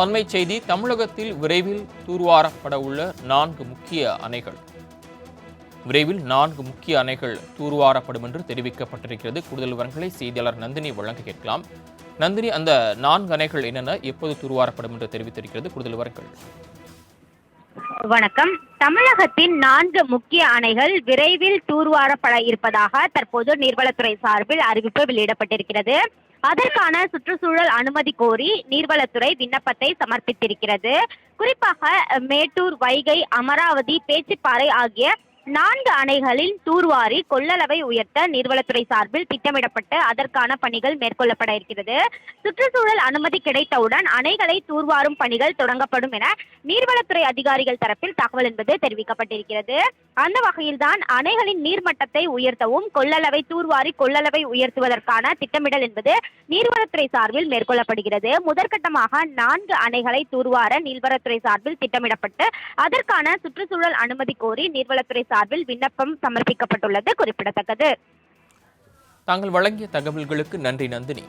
அண்மைச் செய்தி. தமிழகத்தில் விரைவில் தூர்வாரப்பட உள்ள 4 முக்கிய அணைகள். விரைவில் 4 முக்கிய அணைகள் தூர்வாரப்படும் என்று தெரிவிக்கப்பட்டிருக்கிறது. கூடுதல் விவரங்களை செய்தியாளர் நந்தினி வழங்க கேட்கலாம். நந்தினி, அந்த 4 அணைகள் என்னென்ன, எப்போது தூர்வாரப்படும் என்று தெரிவித்திருக்கிறது? கூடுதல் விவரங்கள். வணக்கம். தமிழகத்தின் 4 முக்கிய அணைகள் விரைவில் தூர்வாரப்பட இருப்பதாக தற்போது நீர்வளத்துறை சார்பில் அறிவிப்பு வெளியிடப்பட்டிருக்கிறது. அதற்கான சுற்றுச்சூழல் அனுமதி கோரி நீர்வளத்துறை விண்ணப்பத்தை சமர்ப்பித்திருக்கிறது. குறிப்பாக மேட்டூர், வைகை, அமராவதி, பேச்சிப்பாறை ஆகிய 4 அணைகளில் தூர்வாரி கொள்ளளவை உயர்த்த நீர்வளத்துறை சார்பில் திட்டமிடப்பட்டு அதற்கான பணிகள் மேற்கொள்ளப்பட இருக்கிறது. சுற்றுச்சூழல் அனுமதி கிடைத்தவுடன் அணைகளை தூர்வாரும் பணிகள் தொடங்கப்படும் என நீர்வளத்துறை அதிகாரிகள் தரப்பில் தகவல் என்பது தெரிவிக்கப்பட்டிருக்கிறது. அந்த வகையில்தான் அணைகளின் நீர்மட்டத்தை உயர்த்தவும் கொள்ளளவை தூர்வாரி கொள்ளளவை உயர்த்துவதற்கான திட்டமிடல் என்பது நீர்வளத்துறை சார்பில் மேற்கொள்ளப்படுகிறது. முதற்கட்டமாக 4 அணைகளை தூர்வார நீர்வளத்துறை சார்பில் திட்டமிடப்பட்டு அதற்கான சுற்றுச்சூழல் அனுமதி கோரி நீர்வளத்துறை சார்பில் விண்ணப்பம் சமர்ப்பிக்கப்பட்டுள்ளது குறிப்பிடத்தக்கது. தாங்கள் வழங்கிய தகவல்களுக்கு நன்றி நந்தினி.